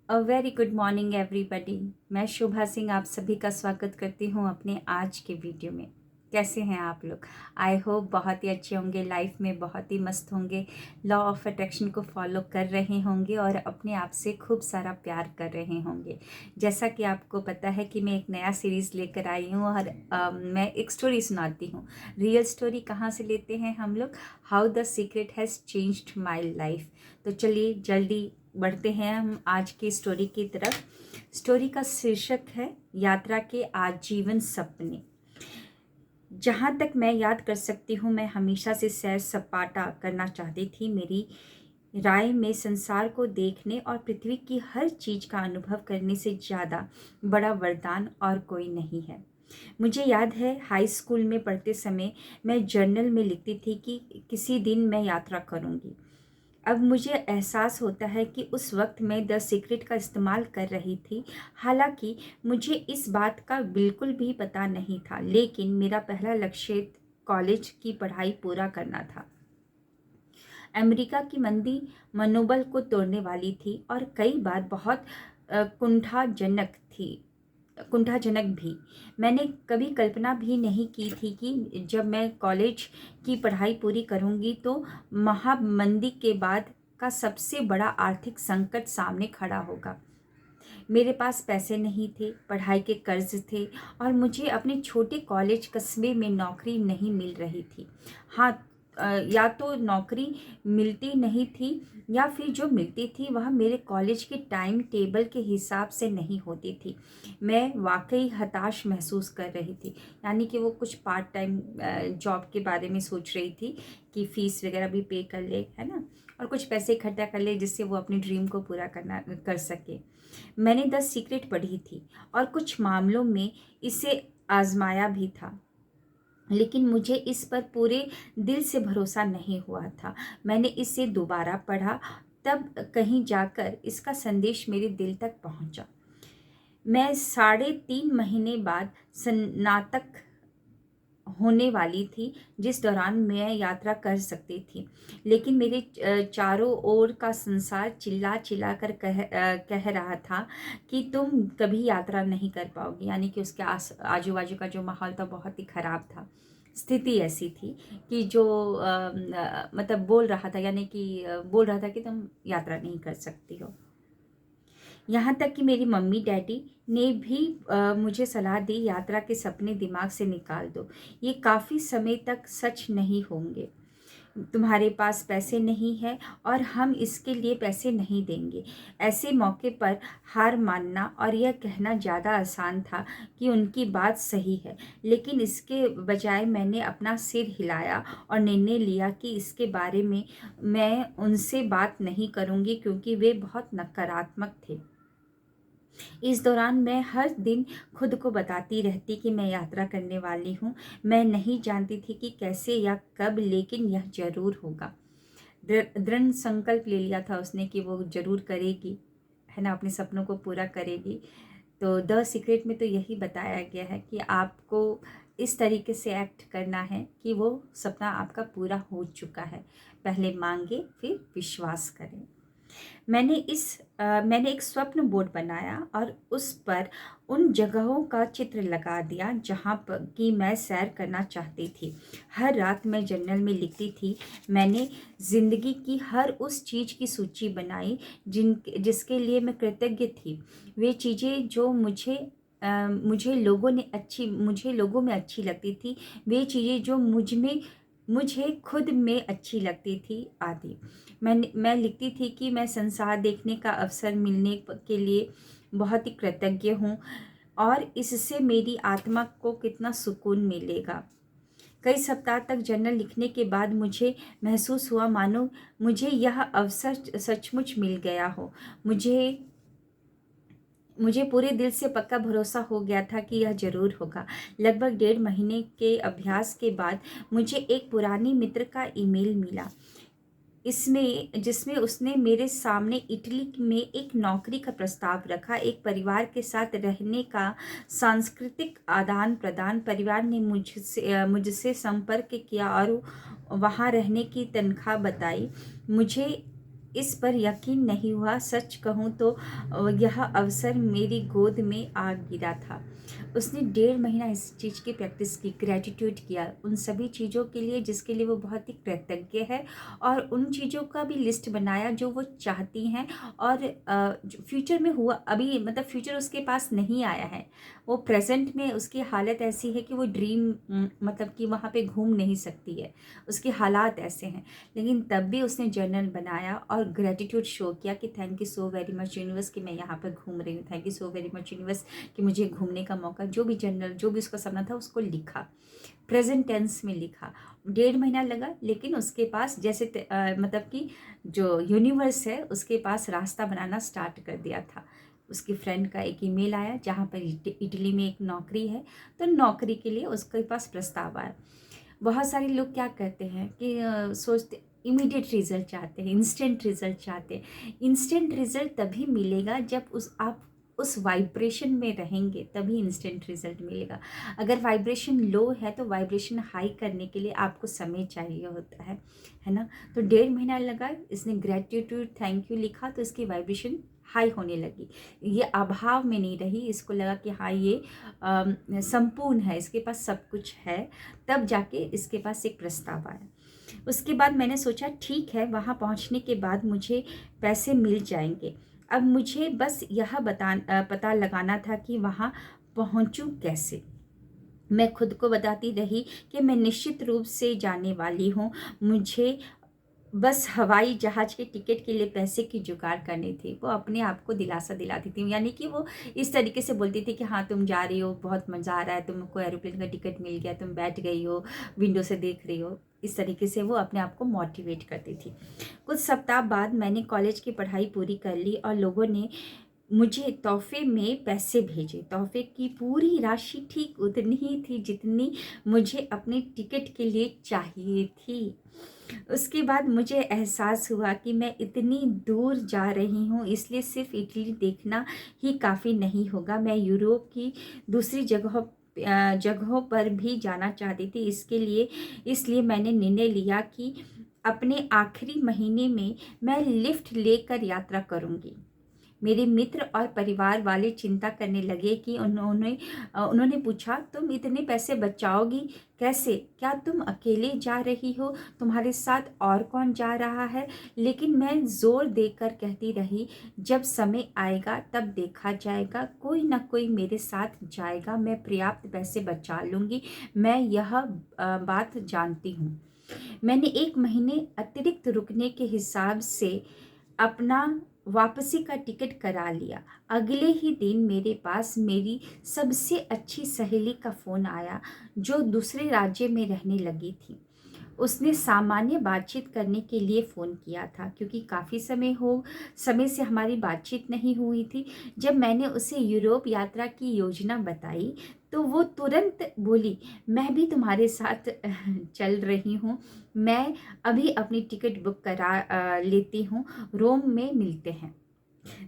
A very good morning everybody. मैं शोभा सिंह आप सभी का स्वागत करती हूँ अपने आज के वीडियो में। कैसे हैं आप लोग? आई होप बहुत ही अच्छे होंगे, लाइफ में बहुत ही मस्त होंगे, लॉ ऑफ अट्रैक्शन को फॉलो कर रहे होंगे और अपने आप से खूब सारा प्यार कर रहे होंगे। जैसा कि आपको पता है कि मैं एक नया सीरीज़ लेकर आई हूँ और मैं एक स्टोरी सुनाती हूँ। रियल स्टोरी कहाँ से लेते हैं हम लोग? How the secret has changed my life. तो चलिए जल्दी बढ़ते हैं हम आज की स्टोरी की तरफ। स्टोरी का शीर्षक है यात्रा के आजीवन सपने। जहाँ तक मैं याद कर सकती हूँ, मैं हमेशा से सैर सपाटा करना चाहती थी। मेरी राय में संसार को देखने और पृथ्वी की हर चीज़ का अनुभव करने से ज़्यादा बड़ा वरदान और कोई नहीं है। मुझे याद है हाई स्कूल में पढ़ते समय मैं जर्नल में लिखती थी कि किसी दिन मैं यात्रा करूँगी। अब मुझे एहसास होता है कि उस वक्त मैं द सीक्रेट का इस्तेमाल कर रही थी। हालांकि मुझे इस बात का बिल्कुल भी पता नहीं था, लेकिन मेरा पहला लक्ष्य कॉलेज की पढ़ाई पूरा करना था। अमेरिका की मंदी मनोबल को तोड़ने वाली थी और कई बार बहुत कुंठाजनक भी। मैंने कभी कल्पना भी नहीं की थी कि जब मैं कॉलेज की पढ़ाई पूरी करूंगी तो महामंदी के बाद का सबसे बड़ा आर्थिक संकट सामने खड़ा होगा। मेरे पास पैसे नहीं थे, पढ़ाई के कर्ज थे और मुझे अपने छोटे कॉलेज कस्बे में नौकरी नहीं मिल रही थी। हाँ, या तो नौकरी मिलती नहीं थी या फिर जो मिलती थी वह मेरे कॉलेज के टाइम टेबल के हिसाब से नहीं होती थी। मैं वाकई हताश महसूस कर रही थी। यानी कि वो कुछ पार्ट टाइम जॉब के बारे में सोच रही थी कि फ़ीस वगैरह भी पे कर ले, है ना, और कुछ पैसे इकट्ठा कर ले जिससे वो अपनी ड्रीम को पूरा कर सके। मैंने द सीक्रेट पढ़ी थी और कुछ मामलों में इसे आजमाया भी था, लेकिन मुझे इस पर पूरे दिल से भरोसा नहीं हुआ था। मैंने इसे दोबारा पढ़ा, तब कहीं जाकर इसका संदेश मेरे दिल तक पहुंचा। मैं 3.5 महीने बाद स्नातक होने वाली थी, जिस दौरान मैं यात्रा कर सकती थी। लेकिन मेरे चारों ओर का संसार चिल्ला चिल्ला कर कह रहा था कि तुम कभी यात्रा नहीं कर पाओगी। यानी कि उसके आजू बाजू का जो माहौल था बहुत ही खराब था। स्थिति ऐसी थी कि जो मतलब बोल रहा था, यानी कि बोल रहा था कि तुम यात्रा नहीं कर सकती हो। यहाँ तक कि मेरी मम्मी डैडी ने भी मुझे सलाह दी, यात्रा के सपने दिमाग से निकाल दो, ये काफ़ी समय तक सच नहीं होंगे। तुम्हारे पास पैसे नहीं है और हम इसके लिए पैसे नहीं देंगे। ऐसे मौके पर हार मानना और यह कहना ज़्यादा आसान था कि उनकी बात सही है, लेकिन इसके बजाय मैंने अपना सिर हिलाया और निर्णय लिया कि इसके बारे में मैं उनसे बात नहीं करूँगी, क्योंकि वे बहुत नकारात्मक थे। इस दौरान मैं हर दिन खुद को बताती रहती कि मैं यात्रा करने वाली हूँ। मैं नहीं जानती थी कि कैसे या कब, लेकिन यह ज़रूर होगा। दृढ़ संकल्प ले लिया था उसने कि वो ज़रूर करेगी, है ना, अपने सपनों को पूरा करेगी। तो द सीक्रेट में तो यही बताया गया है कि आपको इस तरीके से एक्ट करना है कि वो सपना आपका पूरा हो चुका है। पहले मांगे, फिर विश्वास करें। मैंने एक स्वप्न बोर्ड बनाया और उस पर उन जगहों का चित्र लगा दिया जहाँ पर कि मैं सैर करना चाहती थी। हर रात मैं जर्नल में लिखती थी। मैंने ज़िंदगी की हर उस चीज़ की सूची बनाई जिसके लिए मैं कृतज्ञ थी। वे चीज़ें जो मुझे लोगों में अच्छी लगती थी, वे चीज़ें जो मुझे खुद में अच्छी लगती थी आदि। मैं लिखती थी कि मैं संसार देखने का अवसर मिलने के लिए बहुत ही कृतज्ञ हूँ और इससे मेरी आत्मा को कितना सुकून मिलेगा। कई सप्ताह तक जर्नल लिखने के बाद मुझे महसूस हुआ मानो मुझे यह अवसर सचमुच मिल गया हो। मुझे पूरे दिल से पक्का भरोसा हो गया था कि यह ज़रूर होगा। लगभग 1.5 महीने के अभ्यास के बाद मुझे एक पुरानी मित्र का ईमेल मिला, इसमें जिसमें उसने मेरे सामने इटली में एक नौकरी का प्रस्ताव रखा, एक परिवार के साथ रहने का सांस्कृतिक आदान प्रदान। परिवार ने मुझसे संपर्क किया और वहाँ रहने की तनख्वाह बताई। मुझे इस पर यकीन नहीं हुआ। सच कहूँ तो यह अवसर मेरी गोद में आ गिरा था। उसने 1.5 महीना इस चीज़ की प्रैक्टिस की, ग्रैटिट्यूड किया उन सभी चीज़ों के लिए जिसके लिए वो बहुत ही कृतज्ञ है, और उन चीज़ों का भी लिस्ट बनाया जो वो चाहती हैं, और फ्यूचर में हुआ, अभी मतलब फ्यूचर उसके पास नहीं आया है, वो प्रेजेंट में उसकी हालत ऐसी है कि वो ड्रीम मतलब कि वहाँ पे घूम नहीं सकती है, उसके हालात ऐसे हैं, लेकिन तब भी उसने जर्नल बनाया और ग्रेटिट्यूड शो किया कि thank you so very much universe कि मैं यहाँ पर घूम रही हूँ, thank you so very much universe कि मुझे घूमने का मौका, जो भी जर्नल, जो भी उसका सपना था उसको लिखा, प्रेजेंट टेंस में लिखा। 1.5 महीना लगा, लेकिन उसके पास जैसे मतलब कि जो यूनिवर्स है उसके पास रास्ता बनाना स्टार्ट कर दिया था। उसकी फ्रेंड का एक ईमेल आया जहाँ पर इटली में एक नौकरी है, तो नौकरी के लिए उसके पास प्रस्ताव आया। बहुत सारे लोग क्या करते हैं कि सोचते इमीडिएट रिजल्ट चाहते हैं, इंस्टेंट रिजल्ट चाहते हैं। इंस्टेंट रिजल्ट तभी मिलेगा जब आप उस वाइब्रेशन में रहेंगे, तभी इंस्टेंट रिजल्ट मिलेगा। अगर वाइब्रेशन लो है तो वाइब्रेशन हाई करने के लिए आपको समय चाहिए होता है ना। तो 1.5 महीना लगा, इसने ग्रेटिट्यूड थैंक यू लिखा तो इसकी वाइब्रेशन हाई होने लगी। ये अभाव में नहीं रही, इसको लगा कि हाँ ये संपूर्ण है, इसके पास सब कुछ है। तब जाके इसके पास एक प्रस्ताव आया। उसके बाद मैंने सोचा ठीक है, वहाँ पहुँचने के बाद मुझे पैसे मिल जाएंगे। अब मुझे बस यह पता लगाना था कि वहाँ पहुँचूँ कैसे। मैं खुद को बताती रही कि मैं निश्चित रूप से जाने वाली हूँ, मुझे बस हवाई जहाज़ के टिकट के लिए पैसे की जुगाड़ करनी थी। वो अपने आप को दिलासा दिलाती थी, यानी कि वो इस तरीके से बोलती थी कि हाँ तुम जा रही हो, बहुत मज़ा आ रहा है, तुमको एरोप्लेन का टिकट मिल गया, तुम बैठ गई हो, विंडो से देख रही हो। इस तरीके से वो अपने आप को मोटिवेट करती थी। कुछ सप्ताह बाद मैंने कॉलेज की पढ़ाई पूरी कर ली और लोगों ने मुझे तोहफे में पैसे भेजे। तोहफे की पूरी राशि ठीक उतनी ही थी जितनी मुझे अपने टिकट के लिए चाहिए थी। उसके बाद मुझे एहसास हुआ कि मैं इतनी दूर जा रही हूँ, इसलिए सिर्फ इटली देखना ही काफ़ी नहीं होगा, मैं यूरोप की दूसरी जगहों पर भी जाना चाहती थी। इसलिए मैंने निर्णय लिया कि अपने आखिरी महीने में मैं लिफ्ट लेकर यात्रा करूँगी। मेरे मित्र और परिवार वाले चिंता करने लगे कि उन्होंने पूछा तुम इतने पैसे बचाओगी कैसे, क्या तुम अकेले जा रही हो, तुम्हारे साथ और कौन जा रहा है। लेकिन मैं जोर देकर कहती रही जब समय आएगा तब देखा जाएगा, कोई ना कोई मेरे साथ जाएगा, मैं पर्याप्त पैसे बचा लूँगी, मैं यह बात जानती हूँ। मैंने 1 महीने अतिरिक्त रुकने के हिसाब से अपना वापसी का टिकट करा लिया। अगले ही दिन मेरे पास मेरी सबसे अच्छी सहेली का फ़ोन आया जो दूसरे राज्य में रहने लगी थी। उसने सामान्य बातचीत करने के लिए फ़ोन किया था क्योंकि काफ़ी समय से हमारी बातचीत नहीं हुई थी। जब मैंने उसे यूरोप यात्रा की योजना बताई तो वो तुरंत बोली मैं भी तुम्हारे साथ चल रही हूँ, मैं अभी अपनी टिकट बुक करा लेती हूँ, रोम में मिलते हैं।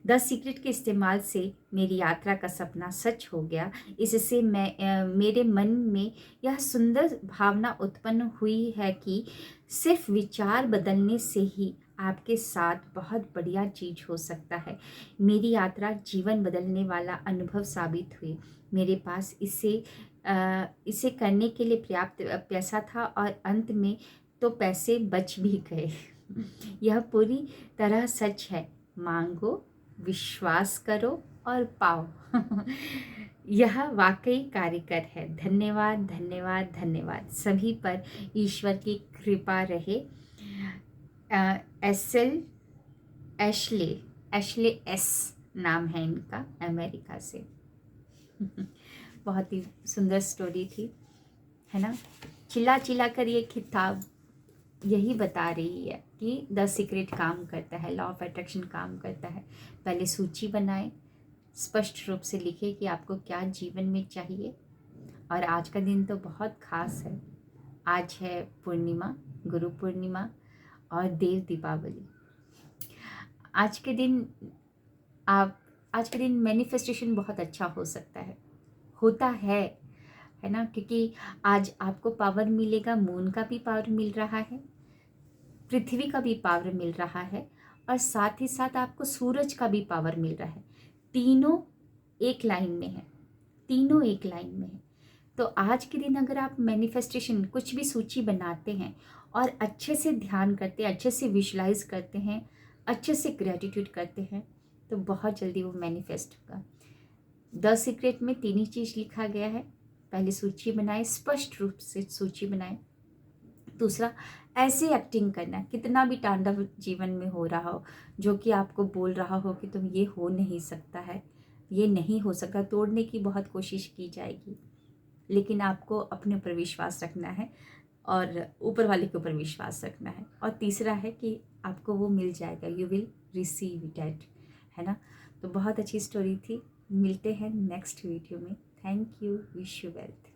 द सीक्रेट के इस्तेमाल से मेरी यात्रा का सपना सच हो गया। इससे मेरे मन में यह सुंदर भावना उत्पन्न हुई है कि सिर्फ विचार बदलने से ही आपके साथ बहुत बढ़िया चीज़ हो सकता है। मेरी यात्रा जीवन बदलने वाला अनुभव साबित हुई। मेरे पास इसे करने के लिए पर्याप्त पैसा था और अंत में तो पैसे बच भी गए। यह पूरी तरह सच है, मांगो, विश्वास करो और पाओ। यह वाकई कार्यकर है। धन्यवाद धन्यवाद धन्यवाद सभी पर ईश्वर की कृपा रहे। एशले एशले एस नाम है इनका, अमेरिका से। बहुत ही सुंदर स्टोरी थी, है ना। चिल्ला चिल्ला कर ये किताब यही बता रही है कि द सीक्रेट काम करता है, लॉ ऑफ अट्रैक्शन काम करता है। पहले सूची बनाएं, स्पष्ट रूप से लिखें कि आपको क्या जीवन में चाहिए। और आज का दिन तो बहुत खास है, आज है पूर्णिमा, गुरु पूर्णिमा और देव दीपावली। आज के दिन मैनिफेस्टेशन बहुत अच्छा हो सकता है, होता है ना, क्योंकि आज आपको पावर मिलेगा, मून का भी पावर मिल रहा है, पृथ्वी का भी पावर मिल रहा है और साथ ही साथ आपको सूरज का भी पावर मिल रहा है। तीनों एक लाइन में है, तीनों एक लाइन में है। तो आज के दिन अगर आप मैनिफेस्टेशन कुछ भी सूची बनाते हैं और अच्छे से ध्यान करते हैं, अच्छे से विजुलाइज करते हैं, अच्छे से ग्रेटिट्यूड करते हैं, तो बहुत जल्दी वो मैनिफेस्ट होगा। द सीक्रेट में 3 ही चीज़ लिखा गया है। पहले सूची बनाए, स्पष्ट रूप से सूची बनाए। दूसरा, ऐसे एक्टिंग करना, कितना भी तांडव जीवन में हो रहा हो, जो कि आपको बोल रहा हो कि तुम ये हो नहीं सकता है, ये नहीं हो सकता, तोड़ने की बहुत कोशिश की जाएगी, लेकिन आपको अपने ऊपर विश्वास रखना है और ऊपर वाले के ऊपर विश्वास रखना है। और तीसरा है कि आपको वो मिल जाएगा, यू विल रिसीव इट, है ना। तो बहुत अच्छी स्टोरी थी। मिलते हैं नेक्स्ट वीडियो में। Thank you. Wish you wealth.